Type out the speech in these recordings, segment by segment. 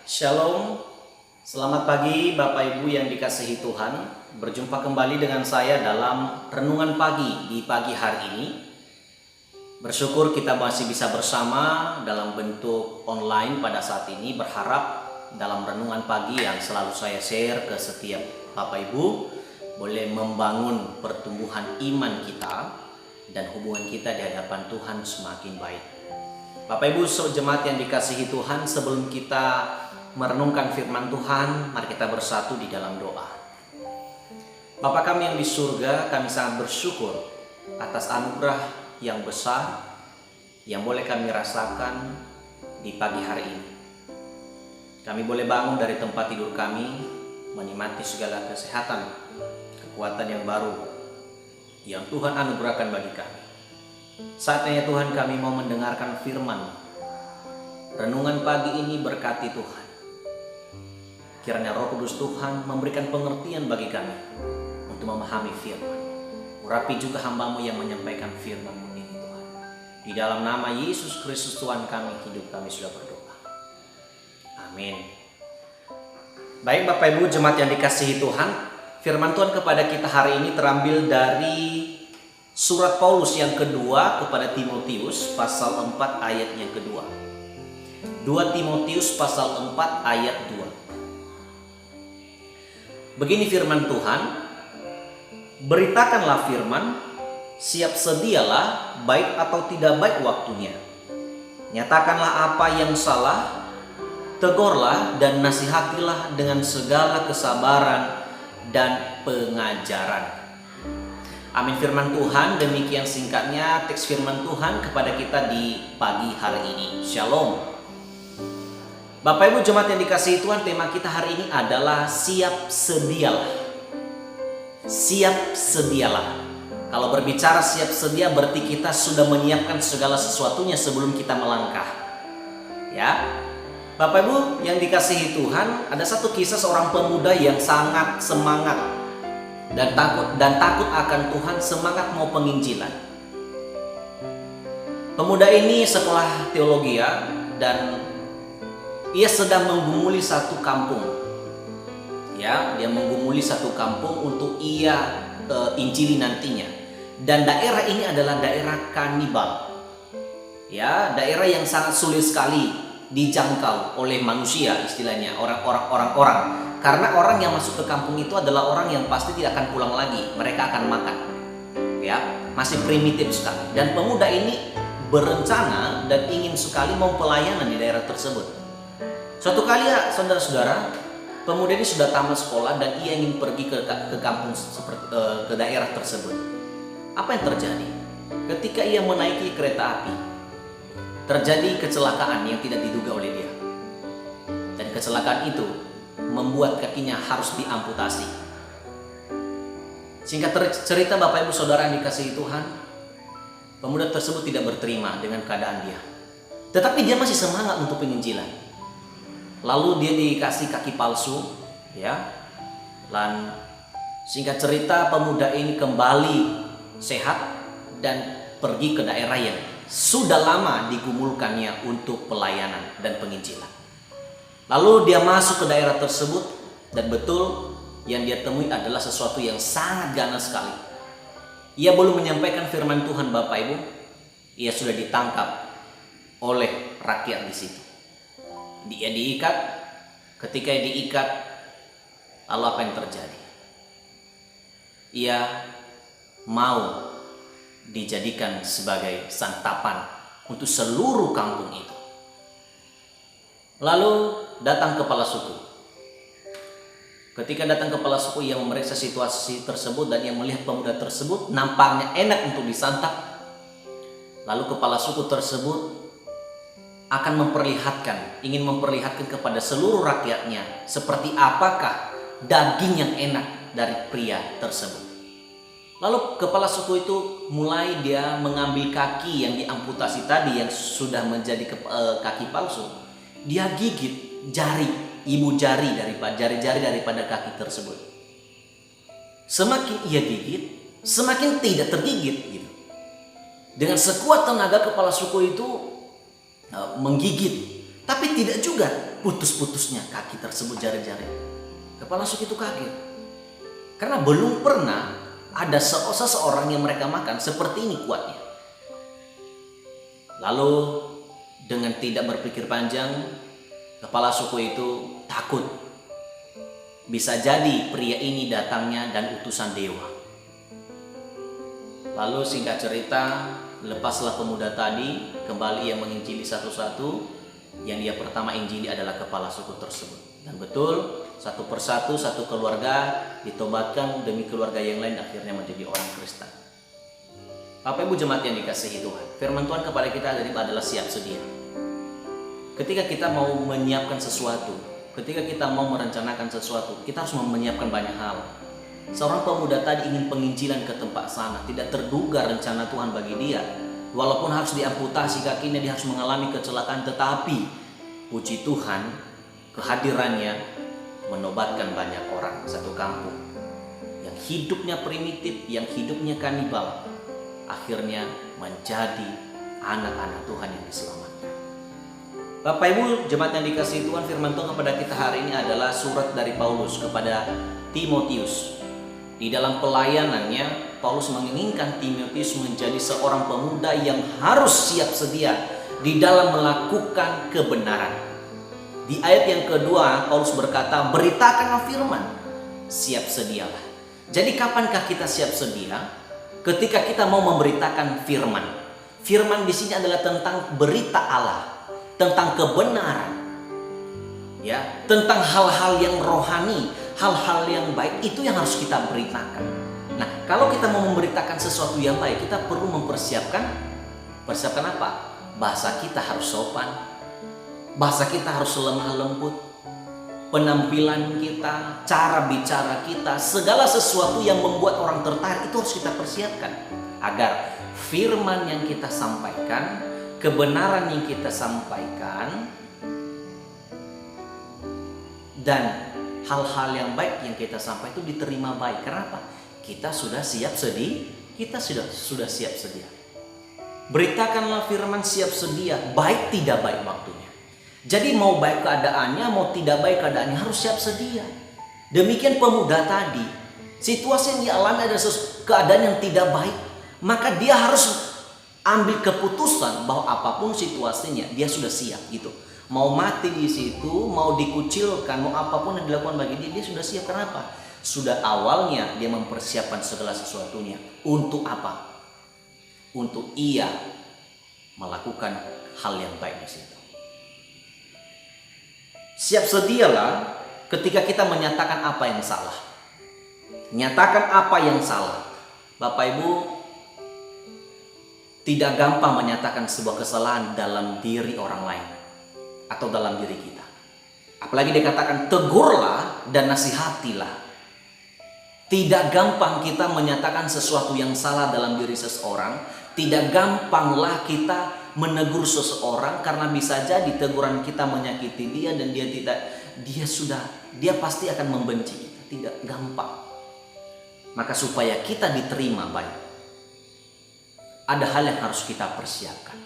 Shalom, selamat pagi Bapak Ibu yang dikasihi Tuhan. Berjumpa kembali dengan saya dalam renungan pagi di pagi hari ini. Bersyukur kita masih bisa bersama dalam bentuk online pada saat ini. Berharap dalam renungan pagi yang selalu saya share ke setiap Bapak Ibu boleh membangun pertumbuhan iman kita dan hubungan kita di hadapan Tuhan semakin baik. Bapak Ibu jemaat yang dikasihi Tuhan, sebelum kita merenungkan firman Tuhan, mari kita bersatu di dalam doa. Bapa kami yang di surga, kami sangat bersyukur atas anugerah yang besar yang boleh kami rasakan di pagi hari ini. Kami boleh bangun dari tempat tidur kami, menikmati segala kesehatan, kekuatan yang baru yang Tuhan anugerahkan bagi kami. Saatnya Tuhan, kami mau mendengarkan firman. Renungan pagi ini berkati Tuhan. Kiranya Roh Kudus Tuhan memberikan pengertian bagi kami untuk memahami firman. Urapi juga hamba-Mu yang menyampaikan firman-Mu ini Tuhan. Di dalam nama Yesus Kristus Tuhan kami, hidup kami sudah berdoa. Amin. Baik Bapak Ibu jemaat yang dikasihi Tuhan, firman Tuhan kepada kita hari ini terambil dari surat Paulus yang kedua kepada Timotius pasal 4 ayat yang kedua. 2 Timotius pasal 4 ayat 2. Begini firman Tuhan, beritakanlah firman, siap sedialah baik atau tidak baik waktunya. Nyatakanlah apa yang salah, tegurlah dan nasihatilah dengan segala kesabaran dan pengajaran. Amin. Firman Tuhan, demikian singkatnya teks firman Tuhan kepada kita di pagi hari ini. Shalom. Bapak Ibu jemaat yang dikasihi Tuhan, tema kita hari ini adalah siap sedialah. Siap sedialah. Kalau berbicara siap sedia berarti kita sudah menyiapkan segala sesuatunya sebelum kita melangkah. Ya. Bapak Ibu yang dikasihi Tuhan, ada satu kisah seorang pemuda yang sangat semangat dan takut akan Tuhan, semangat mau penginjilan. Pemuda ini sekolah teologi dan ia sedang menggumuli satu kampung. Ya, dia menggumuli satu kampung untuk ia injili nantinya. Dan daerah ini adalah daerah kanibal. Ya, daerah yang sangat sulit sekali dijangkau oleh manusia, istilahnya orang-orang. Karena orang yang masuk ke kampung itu adalah orang yang pasti tidak akan pulang lagi. Mereka akan makan. Ya, masih primitif sekali. Dan pemuda ini berencana dan ingin sekali mau pelayanan di daerah tersebut. Suatu kali ya saudara-saudara, pemuda ini sudah tamat sekolah dan ia ingin pergi ke kampung ke daerah tersebut. Apa yang terjadi? Ketika ia menaiki kereta api, terjadi kecelakaan yang tidak diduga oleh dia. Dan kecelakaan itu membuat kakinya harus diamputasi. Singkat cerita Bapak Ibu Saudara yang dikasihi Tuhan, pemuda tersebut tidak berterima dengan keadaan dia. Tetapi dia masih semangat untuk penginjilan. Lalu dia dikasih kaki palsu, ya. Dan singkat cerita pemuda ini kembali sehat dan pergi ke daerah yang sudah lama digumulkannya untuk pelayanan dan penginjilan. Lalu dia masuk ke daerah tersebut dan betul yang dia temui adalah sesuatu yang sangat ganas sekali. Ia belum menyampaikan firman Tuhan Bapak Ibu, ia sudah ditangkap oleh rakyat di situ. Dia diikat. Ketika dia diikat, lalu apa yang terjadi? Ia mau dijadikan sebagai santapan untuk seluruh kampung itu. Lalu datang kepala suku. Ketika datang kepala suku, ia memeriksa situasi tersebut dan ia melihat pemuda tersebut nampaknya enak untuk disantap. Lalu kepala suku tersebut ingin memperlihatkan kepada seluruh rakyatnya seperti apakah daging yang enak dari pria tersebut. Lalu kepala suku itu mulai dia mengambil kaki yang diamputasi tadi yang sudah menjadi kaki palsu. Dia gigit jari-jari daripada kaki tersebut. Semakin ia gigit, semakin tidak tergigit gitu. Dengan sekuat tenaga kepala suku itu menggigit, tapi tidak juga putus-putusnya kaki tersebut, jari-jari. Kepala suku itu kaget. Karena belum pernah ada seseorang yang mereka makan seperti ini kuatnya. Lalu dengan tidak berpikir panjang, kepala suku itu takut. Bisa jadi pria ini datangnya dan utusan dewa. Lalu singkat cerita, lepaslah pemuda tadi, kembali yang menginjili satu-satu. Yang dia pertama injili adalah kepala suku tersebut. Dan betul, satu persatu, satu keluarga ditobatkan demi keluarga yang lain akhirnya menjadi orang Kristen. Bapak Ibu jemaat yang dikasihi Tuhan, firman Tuhan kepada kita adalah siap sedia. Ketika kita mau menyiapkan sesuatu, ketika kita mau merencanakan sesuatu, kita harus menyiapkan banyak hal. Seorang pemuda tadi ingin penginjilan ke tempat sana, tidak terduga rencana Tuhan bagi dia. Walaupun harus diamputasi kakinya, dia harus mengalami kecelakaan, tetapi puji Tuhan, kehadirannya menobatkan banyak orang satu kampung yang hidupnya primitif, yang hidupnya kanibal, akhirnya menjadi anak-anak Tuhan yang diselamatkan. Bapak Ibu jemaat yang dikasihi Tuhan, firman Tuhan kepada kita hari ini adalah surat dari Paulus kepada Timotius. Di dalam pelayanannya, Paulus menginginkan Timotius menjadi seorang pemuda yang harus siap sedia di dalam melakukan kebenaran. Di ayat yang kedua, Paulus berkata, beritakanlah firman, siap sedialah. Jadi kapankah kita siap sedia? Ketika kita mau memberitakan firman. Firman di sini adalah tentang berita Allah, tentang kebenaran, ya, tentang hal-hal yang rohani, hal-hal yang baik, itu yang harus kita beritakan. Nah, kalau kita mau memberitakan sesuatu yang baik, kita perlu mempersiapkan apa? Bahasa kita harus sopan, bahasa kita harus lemah lembut, penampilan kita, cara bicara kita, segala sesuatu yang membuat orang tertarik itu harus kita persiapkan agar firman yang kita sampaikan, kebenaran yang kita sampaikan, dan hal-hal yang baik yang kita sampaikan itu diterima baik. Kenapa? Kita sudah siap sedia. Kita sudah siap sedia. Beritakanlah firman siap sedia, baik tidak baik waktunya. Jadi mau baik keadaannya, mau tidak baik keadaannya, harus siap sedia. Demikian pemuda tadi, situasi yang dialami adalah keadaan yang tidak baik, maka dia harus ambil keputusan bahwa apapun situasinya dia sudah siap gitu. Mau mati di situ, mau dikucilkan, mau apapun yang dilakukan bagi dia, dia sudah siap. Kenapa? Sudah awalnya dia mempersiapkan segala sesuatunya. Untuk apa? Untuk ia melakukan hal yang baik di situ. Siap sedialah ketika kita menyatakan apa yang salah. Nyatakan apa yang salah. Bapak Ibu, tidak gampang menyatakan sebuah kesalahan dalam diri orang lain atau dalam diri kita. Apalagi dikatakan tegurlah dan nasihatilah. Tidak gampang kita menyatakan sesuatu yang salah dalam diri seseorang. Tidak gampanglah kita menegur seseorang karena bisa jadi teguran kita menyakiti dia dan dia pasti akan membenci kita. Tidak gampang. Maka supaya kita diterima baik, ada hal yang harus kita persiapkan.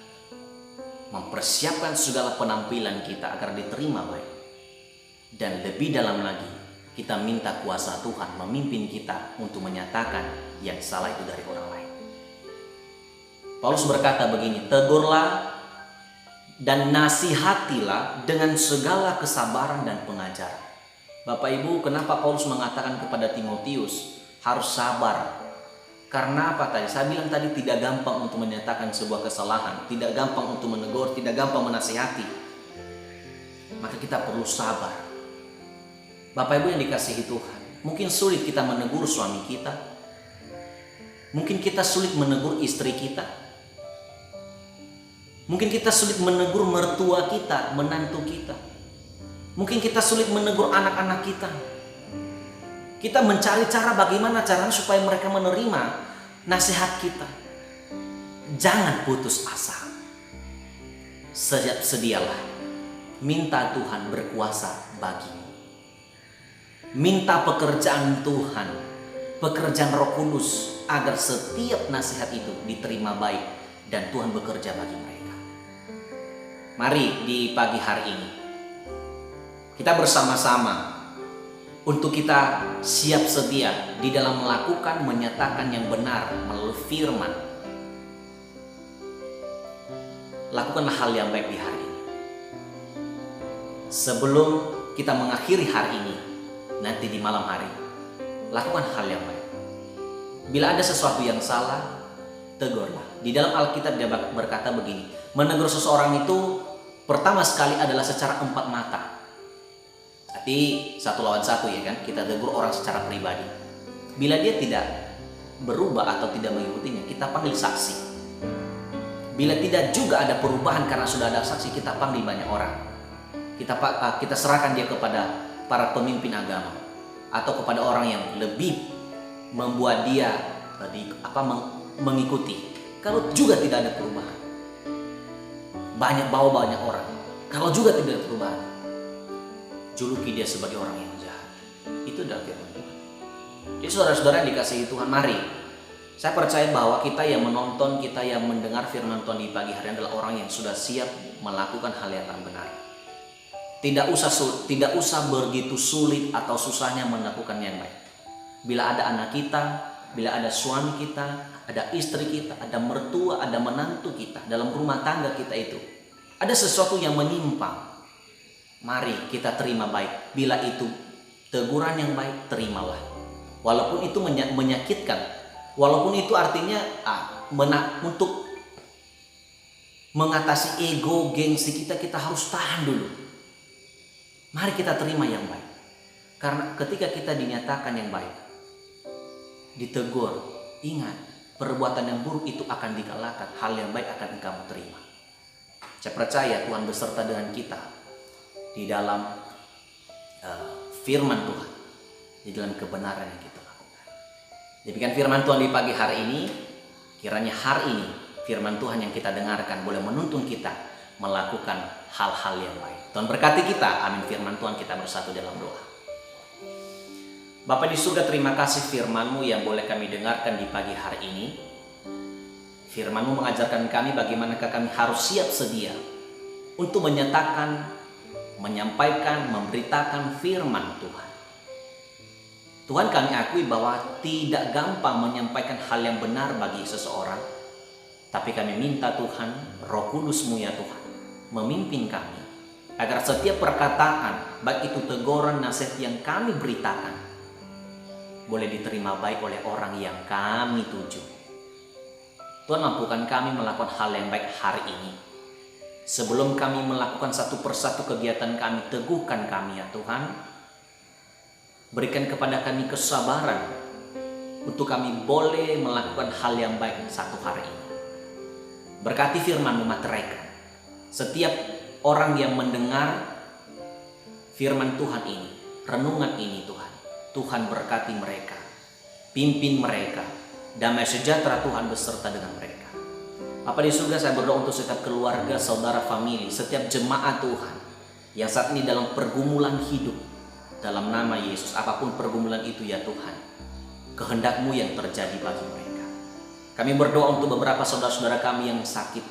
Mempersiapkan segala penampilan kita agar diterima baik. Dan lebih dalam lagi, kita minta kuasa Tuhan memimpin kita untuk menyatakan yang salah itu dari orang lain. Paulus berkata begini, tegurlah dan nasihatilah dengan segala kesabaran dan pengajaran. Bapak Ibu, kenapa Paulus mengatakan kepada Timotius harus sabar? Karena apa tadi? Saya bilang tadi tidak gampang untuk menyatakan sebuah kesalahan, tidak gampang untuk menegur, tidak gampang menasihati. Maka kita perlu sabar. Bapak Ibu yang dikasihi Tuhan, mungkin sulit kita menegur suami kita. Mungkin kita sulit menegur istri kita. Mungkin kita sulit menegur mertua kita, menantu kita. Mungkin kita sulit menegur anak-anak kita. Kita mencari cara bagaimana caranya supaya mereka menerima nasihat kita. Jangan putus asa. Sedialah. Minta Tuhan berkuasa bagimu. Minta pekerjaan Tuhan, pekerjaan Roh Kudus, agar setiap nasihat itu diterima baik dan Tuhan bekerja bagi mereka. Mari di pagi hari ini Kita bersama-sama untuk kita siap sedia di dalam melakukan, menyatakan yang benar melalui firman. Lakukanlah hal yang baik di hari ini. Sebelum kita mengakhiri hari ini, nanti di malam hari, lakukan hal yang baik. Bila ada sesuatu yang salah, tegurlah. Di dalam Alkitab dia berkata begini, menegur seseorang itu pertama sekali adalah secara empat mata. Berarti 1 lawan 1 ya kan, kita tegur orang secara pribadi. Bila dia tidak berubah atau tidak mengikutinya, kita panggil saksi. Bila tidak juga ada perubahan karena sudah ada saksi, kita panggil banyak orang. Kita serahkan dia kepada para pemimpin agama atau kepada orang yang lebih membuat dia mengikuti. Kalau juga tidak ada perubahan, banyak orang. Kalau juga tidak ada perubahan, juluki dia sebagai orang yang jahat. Itu adalah firman Tuhan. Jadi saudara-saudara yang dikasihi Tuhan, mari. Saya percaya bahwa kita yang menonton, kita yang mendengar firman Tuhan di pagi hari adalah orang yang sudah siap melakukan hal yang benar. Tidak usah begitu sulit atau susahnya melakukan yang baik. Bila ada anak kita, bila ada suami kita, ada istri kita, ada mertua, ada menantu kita, dalam rumah tangga kita itu ada sesuatu yang menyimpang, mari kita terima baik. Bila itu teguran yang baik, terimalah. Walaupun itu menyakitkan, walaupun itu artinya untuk mengatasi ego, gengsi kita harus tahan dulu. Mari kita terima yang baik. Karena ketika kita dinyatakan yang baik, ditegur, ingat, perbuatan yang buruk itu akan dikalahkan, hal yang baik akan kamu terima. Saya percaya Tuhan beserta dengan kita di dalam firman Tuhan, di dalam kebenaran yang kita lakukan. Demikian firman Tuhan di pagi hari ini. Kiranya hari ini firman Tuhan yang kita dengarkan boleh menuntun kita melakukan hal-hal yang baik. Tuhan berkati kita. Amin. Firman Tuhan, kita bersatu dalam doa. Bapa di surga, terima kasih firman-Mu yang boleh kami dengarkan di pagi hari ini. Firman-Mu mengajarkan kami bagaimanakah kami harus siap sedia untuk menyatakan, menyampaikan, memberitakan firman Tuhan. Tuhan, kami akui bahwa tidak gampang menyampaikan hal yang benar bagi seseorang. Tapi kami minta Tuhan, Roh Kudus-Mu ya Tuhan, memimpin kami. Agar setiap perkataan, baik itu teguran, nasihat yang kami beritakan, boleh diterima baik oleh orang yang kami tuju. Tuhan, mampukan kami melakukan hal yang baik hari ini. Sebelum kami melakukan satu persatu kegiatan kami, teguhkan kami ya Tuhan. Berikan kepada kami kesabaran untuk kami boleh melakukan hal yang baik satu hari ini. Berkati firman-Mu, materaikan setiap orang yang mendengar firman Tuhan ini, renungan ini Tuhan. Tuhan berkati mereka, pimpin mereka, damai sejahtera Tuhan beserta dengan mereka. Bapa di surga, saya berdoa untuk setiap keluarga, saudara, famili, setiap jemaat Tuhan yang saat ini dalam pergumulan hidup, dalam nama Yesus, apapun pergumulan itu ya Tuhan, kehendak-Mu yang terjadi bagi mereka. Kami berdoa untuk beberapa saudara-saudara kami yang sakit,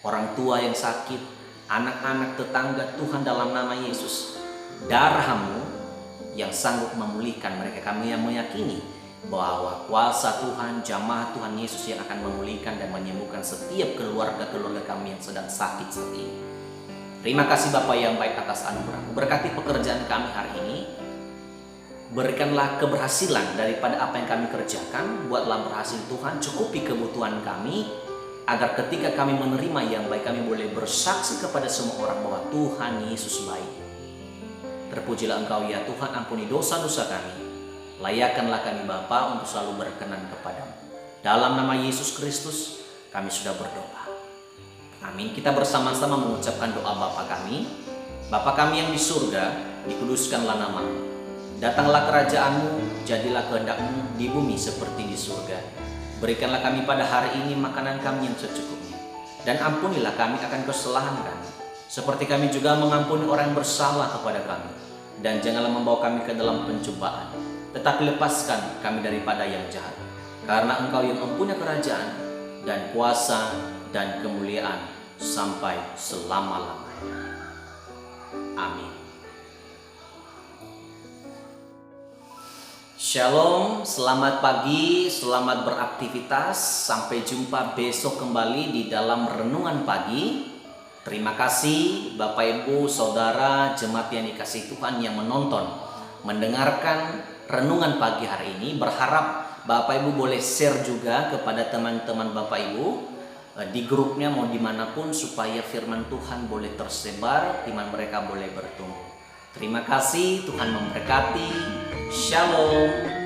orang tua yang sakit, anak-anak, tetangga, Tuhan, dalam nama Yesus, darah-Mu yang sanggup memulihkan mereka. Kami yang meyakini bahwa kuasa Tuhan, jamaah Tuhan Yesus yang akan memulihkan dan menyembuhkan setiap keluarga-keluarga kami yang sedang sakit saat ini. Terima kasih Bapa yang baik atas anugerah-Mu. Berkati pekerjaan kami hari ini. Berikanlah keberhasilan daripada apa yang kami kerjakan. Buatlah berhasil Tuhan, cukupi kebutuhan kami, agar ketika kami menerima yang baik, kami boleh bersaksi kepada semua orang bahwa Tuhan Yesus baik. Terpujilah Engkau ya Tuhan, ampuni dosa-dosa kami. Layakkanlah kami Bapa untuk selalu berkenan kepadamu. Dalam nama Yesus Kristus kami sudah berdoa. Amin. Kita bersama-sama mengucapkan doa Bapa kami. Bapa kami yang di surga, dikuduskanlah nama-Mu. Datanglah kerajaan-Mu, jadilah kehendak-Mu di bumi seperti di surga. Berikanlah kami pada hari ini makanan kami yang secukupnya. Dan ampunilah kami akan kesalahan kami, seperti kami juga mengampuni orang yang bersalah kepada kami. Dan janganlah membawa kami ke dalam pencobaan, tetapi lepaskan kami daripada yang jahat. Karena Engkau yang mempunyai kerajaan dan kuasa dan kemuliaan sampai selama-lamanya. Amin. Shalom, selamat pagi, selamat beraktivitas. Sampai jumpa besok kembali di dalam renungan pagi. Terima kasih Bapak Ibu, Saudara, jemaat yang dikasihi Tuhan yang menonton, mendengarkan renungan pagi hari ini. Berharap Bapak Ibu boleh share juga kepada teman-teman Bapak Ibu di grupnya mau dimanapun, supaya firman Tuhan boleh tersebar, iman mereka boleh bertumbuh. Terima kasih, Tuhan memberkati. Shalom.